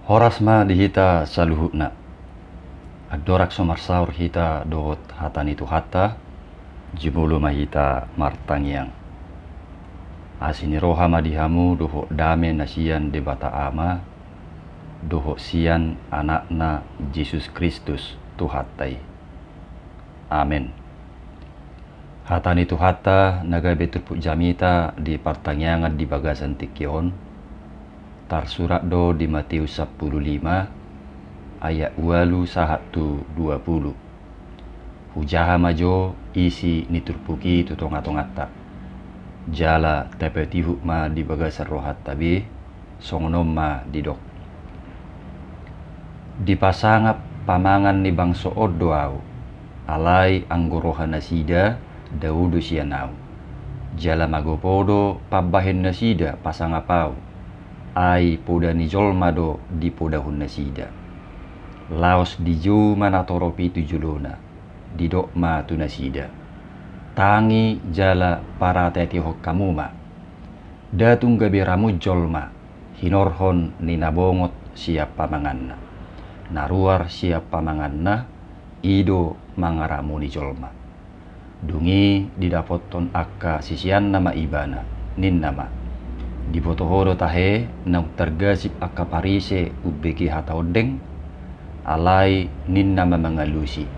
Horasma dihita saluhutna. Agdorak somarsaur hita dohot hatan itu hata. Jibulu mahita martangiang. Asini roha madihamu doho dame nasian debata ama. Doho sian anakna Yesus Kristus tuhatai. Amin. Hatan itu hata naga beturpuk jamita di partangiangan di bagasan tikion. Tar surat do di Matius 15 ayat 8-20. Hujaha majo isi niturpuki tutonga-tongata. Jala tepeti hukma di bagasan rohat tabi songonom ma didok. Dipasangap pamangan ni bangso odoau alai anggoroha nasida daudu sianau. Jala magopodo pabahin nasida pasangapau ai poda ni jolmado di podahun nasida. Laos di jo manatoropi tujulona di dokma tu nasida. Tangi jala para teti hokkamuma. Datung gabiramu jolma hinorhon ni nabongot siap pamanganna. Naruar siap pamanganna ido mangaramu ni jolma. Dungi didapoton akka sisian nama ibana nin nama. Di botohoro tahe nang tergasip akka parise ubeki hata odeng alai nin nama mengalusi.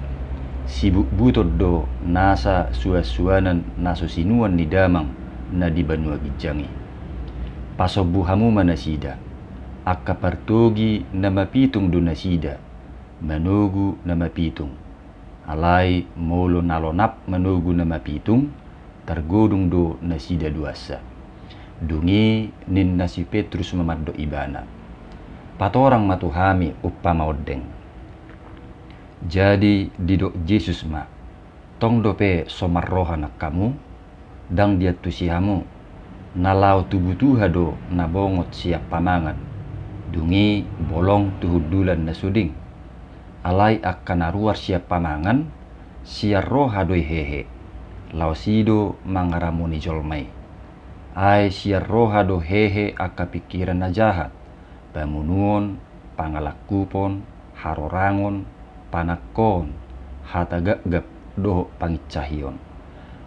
Sibuk butod do nasa suas-suanan naso sinuan ni damang na di banua gijangi. Pasobu hamu manasida. Akka partogi nama pitung do nasida. Manugu nama pitung. Alai molo nalonap manugu nama pitung. Tergodung do nasida duasa. Dungi nin nasi Petrus memaddo ibana. Patorang matuhami upama odeng. Jadi didok Yesus ma. Tong dope somarroha nak kamu. Dang dia tusihamu. Nalau tubutuha do nabongot siap pamangan. Dungi bolong tuhudulan nasuding. Alai akan naruar siap pamangan. Siar roha doi hehe. Lausido mangaramuni jolmai. Ai siar roha do hehe akka pikiran na jahat. Pamunuon, pangalakupon, harorangon, panakon, hata gagap doho pangicahion.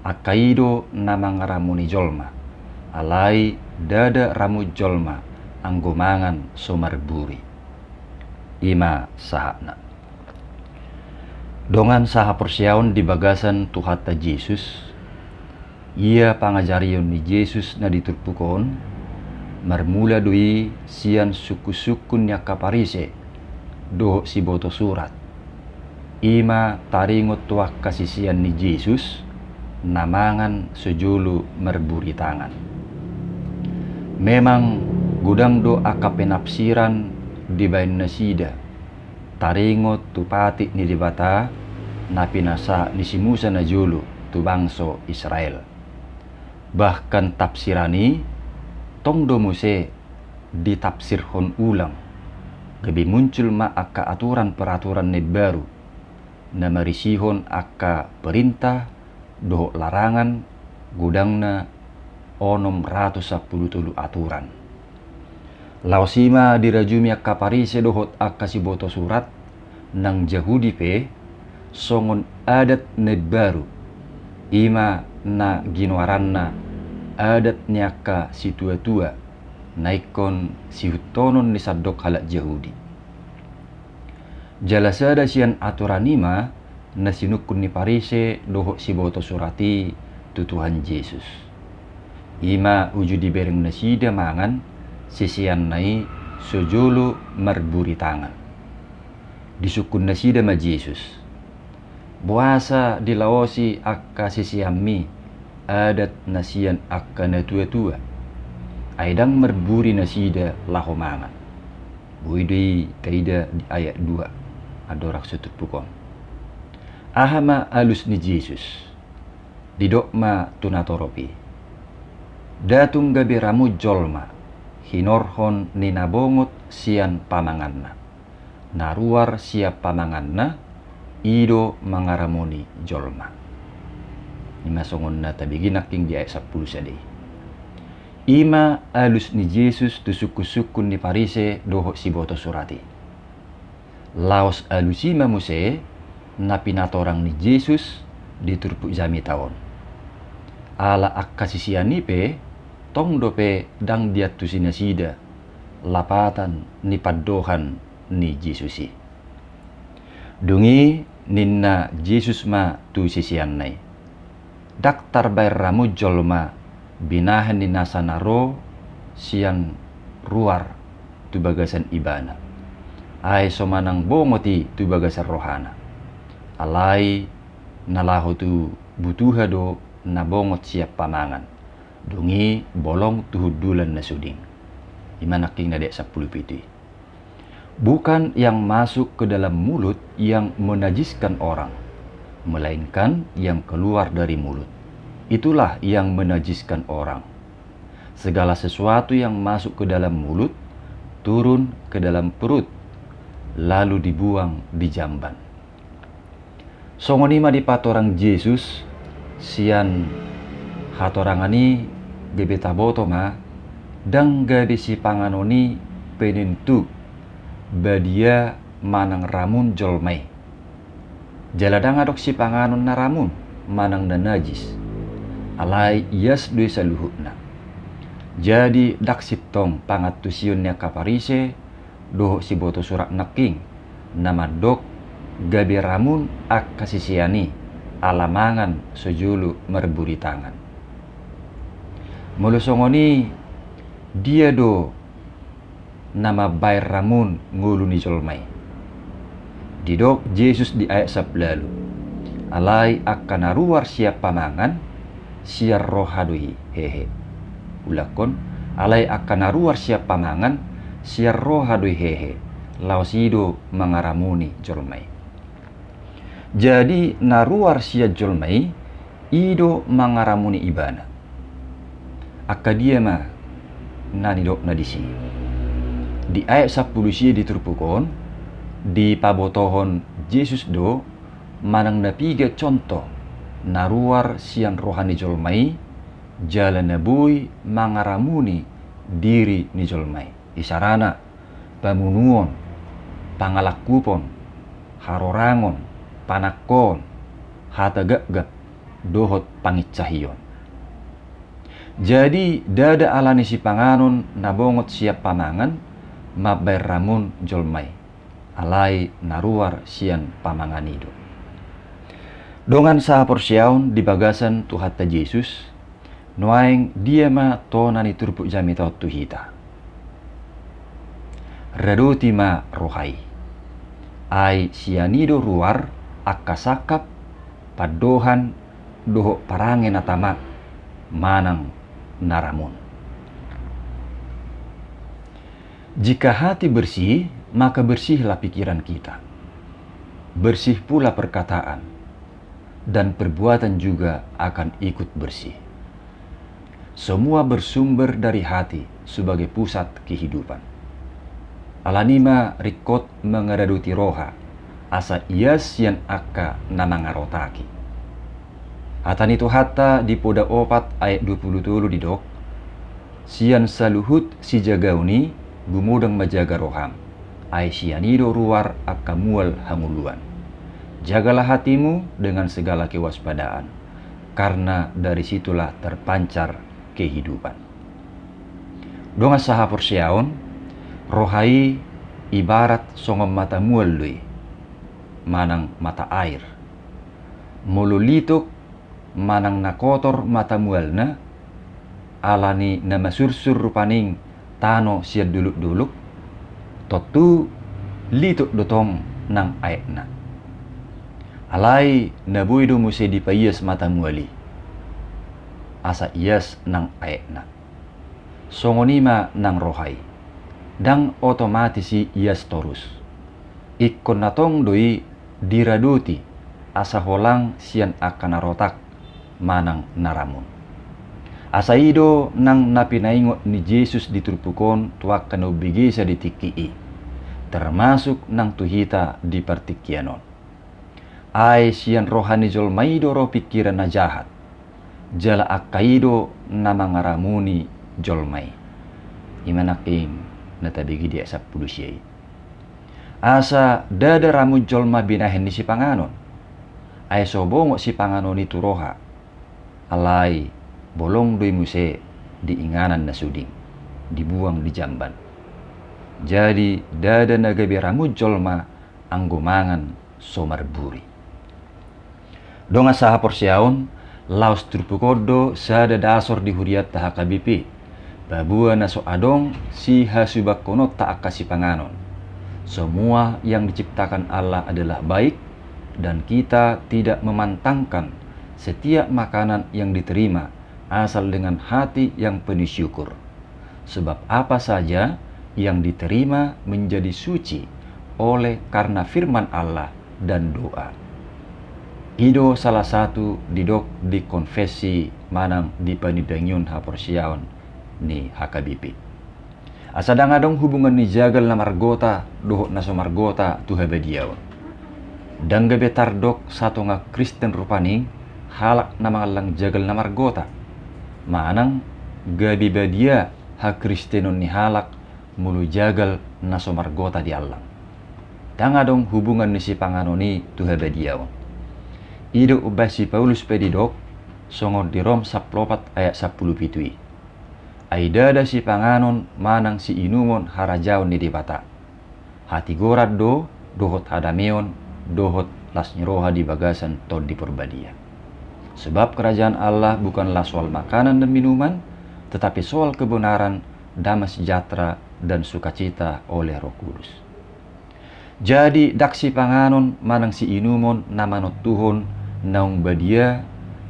Akaido namangaramuni jolma. Alai dada ramu jolma anggomangan somarburi. Ima sahana. Dongan saha persiaon di bagasan tuhata Yesus. Ia pangajarion ni Yesus na diturpukon. Marmula doi sian suku-sukun nya kaparise. Doho si boto surat. Ima taringot tuak kasisian ni Yesus. Namangan sejulu merburi tangan. Memang gudang do aka penapsiran di bain nasida. Taringot tu pati ni dibata napinasa ni si Musa na julu tu bangso Israel. Bahkan tafsirani tong do Muse ditafsirhon ulang. Gabi muncul ma aka aturan-peraturan ni baru. Na marisihon aka perintah doho larangan gudangna 610 aturan. Lausima dirajumi akka parise dohot akka si boto surat nang Yahudi pe songon adat na baru. Ima na ginuaranna adat nyaka si tua-tua naikon si hutonon ni sadok halak Yahudi. Jalasada sian aturan ima na sinukun ni parise doho si boto surati tu Tuhan Yesus. Ima uju dibereng nasida mangan sisian nai sojolo marburi tangan. Disukun nasida ma Yesus. Buasa dilaosi akka sisiammi adat nasian akka na tua-tua. Aidang marburi nasida laho mangan. Buidui kaida di ayat 2 adorak sutupukon. Ahama alus ni Yesus. Didokma tunatoropi. Datung gabi ramu jolma. Hinorhon ninabongot sian pamanganna. Naruar siap pamanganna. Ido mangaramoni jolma. Ima songon na tabiginaking di ayat 10 sadih. Ima alus ni Jesus tu suku-suku ni parise doho si boto surati. Laos alusima muse na pinatorang ni Jesus di turpu jami taon. Ala akkasisiani pe tong dope dang dia tu sinasida lapatan ni paddohan ni Jesusi. Dungi ninna Jesus ma tu sisian nai. Daktar bayar ramu jolma binahan ni nasa naro sian ruar tu bagasan ibana. Ay somanang bongoti tu bagasan rohana. Alai nalaho tu butuha do na bongot siap pamangan. Dungi bolong tuhudulan na suding. Imanaking na dek 10 piti. Bukan yang masuk ke dalam mulut yang menajiskan orang, melainkan yang keluar dari mulut. Itulah yang menajiskan orang. Segala sesuatu yang masuk ke dalam mulut, turun ke dalam perut, lalu dibuang di jamban. Songonima di patorang Yesus, sian hatorangani bebeta botoma, dang gabi si panganoni penentu badia manang ramun jolmai. Jaladang adok si panganon na ramun manang na najis. Alai ias dui saluhutna. Jadi dak sitong pangatusiunnya kaparise doh si boto surak naking nama dok gabi ramun ak kasisiani alamangan sejulu merburi tangan. Mulusongoni dia do nama bayar ramun ngulu ni jolmai. Didok Yesus di ayat 10 lalu. Alai akan naruar siap pamangan siar rohadui hehe. Ulakon alai akan naruar siap pamangan siar rohadui hehe. Lausido mengaramuni jolmai. Jadi naruar siap jolmai ido mengaramuni ibana. Akadia mah nani dok nadisi. Di ayat 10 sia diturpukon di pabotohon Yesus do manang napiga contoh naruar sian rohani jolmai jalan nabui mangaramuni diri ni jolmai isarana pamunuon pangalakupon harorangon panakon hatagagap dohot pangitsahiyon. Jadi dada alani si panganon nabongot siap pamangan mabay ramun jolmai alai naruar sian pamanganido. Dongan sa porsiaon di bagasan tu hatta Yesus nuaing dia ma tona ni turpu jami tau tuhita. Raduti ma rohai ai sianido ruar akasakap padohan doho parangen atama manang naramun. Jika hati bersih, maka bersihlah pikiran kita. Bersih pula perkataan, dan perbuatan juga akan ikut bersih. Semua bersumber dari hati sebagai pusat kehidupan. Alanima rikot mengeraduti roha, asa ias yang akka namangarotaki. Atan itu hatta di poda 4 ayat 23 didok, sian saluhut si jagauni gumudang majaga roham, ai sianido ruar akamual hanguluan. Jagalah hatimu dengan segala kewaspadaan, karena dari situlah terpancar kehidupan. Donga saha porsiaon, rohai ibarat songom mata mualui, manang mata air. Mululituk manang nakotor mata mualna, alani nama sursur rupaning tano siya duluk-duluk, totu lituk dotong nang ayatna. Alai nabuy do muse di payas mata muali. Asa iyas nang ayatna. Songonima nang rohai. Dang otomatisi iyas torus. Ikon natong doi diraduti asa holang sian akan narotak manang naramun. Asaido nang napinaingot ni Yesus diturpukon tuak kanu bigisa ditikii, termasuk nang tuhita di partikianon. Ai sian rohani jolmaido ro pikiran na jahat, jala akaido na mangaramuni jolmai. Imanaking natabigi dia 10 siyai. Asa dada ramu jolma binahen ni si panganon. Ay sobongo si panganon itu roha. Alai bolong doi muse diinganan na suding. Dibuang di jamban. Jadi dada nagabi ramu jolma anggomangan somarburi. Donga saha porsiaon laos turpukodo sada dasor di huriat taha KBP. Babua naso adong si hasubakono tak akasi panganon. Semua yang diciptakan Allah adalah baik dan kita tidak memantangkan setiap makanan yang diterima asal dengan hati yang penuh syukur. Sebab apa saja yang diterima menjadi suci oleh karena firman Allah dan doa. Ido salah satu didok di konfesi manang di panidangyun haporsiaon ni HKBP. Asadang adong hubungan ni jagal na margota dohot na so margota tu habadiaon. Dan gabe tardok satu nga Kristen rupaning halak na mangalang jagal na margota. Manang gabi badia ha Kristenon ni halak mulu jagal na so margota di alang. Dang adong hubungan ni si panganoni tu habadiaon. Ido ubah si Paulus pedidok songor di Rom 14 ayat 10 pitui. Aidada si panganon manang si inumon harajaon ni dibata. Hati gorad do dohot hadameon dohot las nyeroha di bagasan tod di perbadia. Sebab kerajaan Allah bukanlah soal makanan dan minuman, tetapi soal kebenaran, damai sejahtera dan sukacita oleh Roh Kudus. Jadi daksi panganon manang si inumon namanot tuhon naung badia,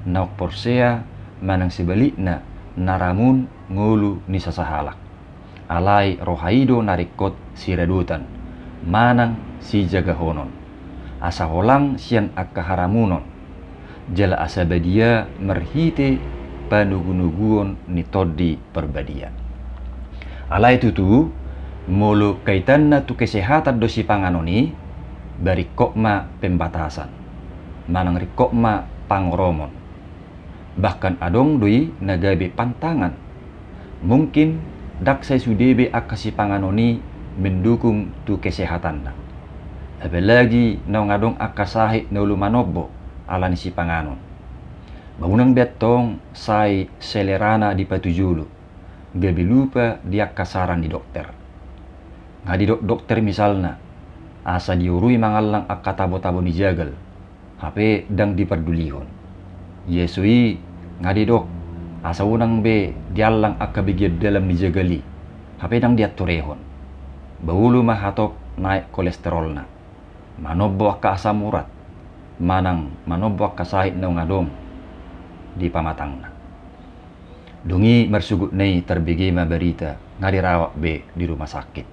nauk porsea, manang sebalikna, naramun ngulu ni sasahalak. Alai rohaido narikot siradutan, manang si jagahonon. Asa holang sian akaharamunon. Jala asa badia merhite panugunuguon ni todi perbadia. Alai tutu, mulu kaitanna tu kesehatan dosi panganoni, bari kokma pembatasan. Manang rikokma pangromon. Bahkan adong dui nagabe pantangan. Mungkin daksai sudebe akasi panganoni mendukung tu kesehatan. Apalagi naung adong akasahi naulu manobo alani si panganon. Bangunang betong sai selerana di patujulu. Gabi lupa dia kasaran di dokter. Ngadi dokter misalna asa diurui mangalang akatabo-tabo ni jagal. HP dang diperdulihon. Yesui ngadi dok asa unang be dialang akabigid dalam dijagali. HP dang diaturehon. Baulu mah hatok naik kolesterolna. Manobo ka asam urat. Manang manobo ka sahit na ngadong di pamatangna. Dungi mersugut nei terbigi berita ngadi rawak be di rumah sakit.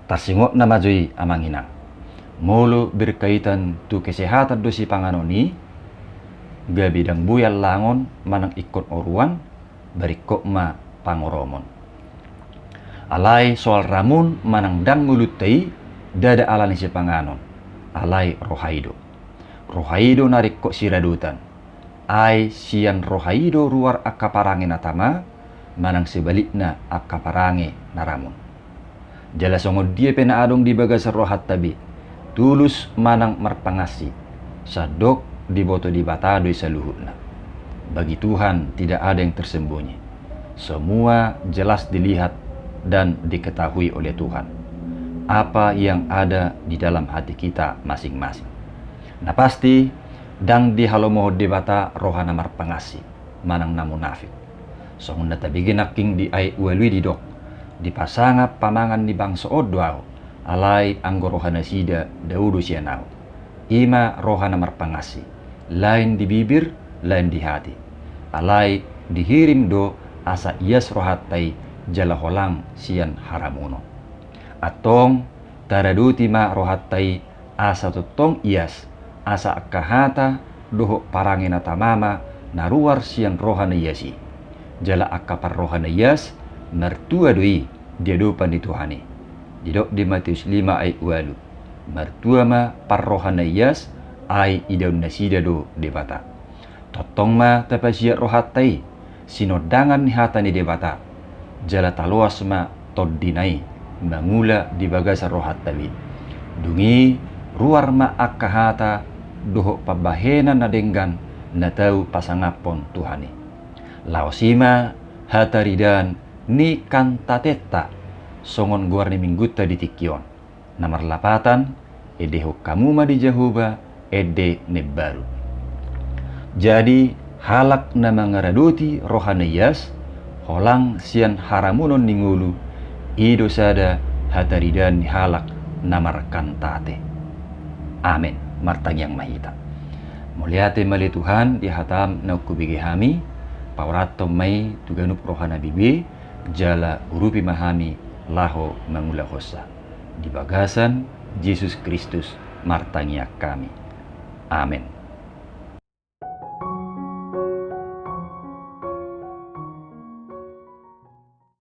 Tarsingok na majui amang inang. Mulu berkaitan tu kesehatan dosi panganoni, gabidang buyal langon manang ikut oruan, barikok ma pangoromon. Alai soal ramun manang dang ngulutai, dada alani si panganon. Alai rohaido. Rohaido narik kok siradutan. Ai sian rohaido ruar akaparange natama, manang sebalikna akaparange naramun. Jala songod dia pena adong di bagasar rohat tabi. Tulus manang marpangasi, sadok diboto di batadoi saluhutna. Bagi Tuhan tidak ada yang tersembunyi. Semua jelas dilihat dan diketahui oleh Tuhan. Apa yang ada di dalam hati kita masing-masing. Nah pasti, dang di halomoh di bata rohana marpangasi, manang na munafik. Song natabigin aking di ay uwalwi di dok, di pasanga pamangan ni bangsa odwao, alai anggo rohana sida daudu sianau. Ima rohana marpangasi, lain di bibir, lain di hati. Alai dihirim do asa ias rohatai jala holang sian haramuno. Atong taraduti ma rohatai asa tutong ias asa akahata doho parangina tamama naruar sian rohana iasi. Jala akapar rohana ias mertua doi dia dopan di Tuhani. Didok di Matius 5 ayat 2. Mertua ma parrohana ias ai idaun nasida do debata. Totong ma tapasiat rohatai sinodangan ni hata ni debata jala taluas ma toddinai mangula di bagasa rohat tawid dungi ruar ma akahata doho pabahena na denggan na tau pasangapon Tuhani laosima hataridan ni kantateta songon guar ni mingguta di tikyon namar lapatan edeho kamuma di Jehovah ede nebaru jadi halak na mangaraduti rohaniyas holang sian haramunon ningulu ido sada hataridan halak namar kantate amin martang yang mahita muliate mali Tuhan di hatam na kubigi hami pawrato may tuganup rohana bibi jala urupi mahami laho mangula hosa di bagasan Yesus Kristus martangnya kami amin.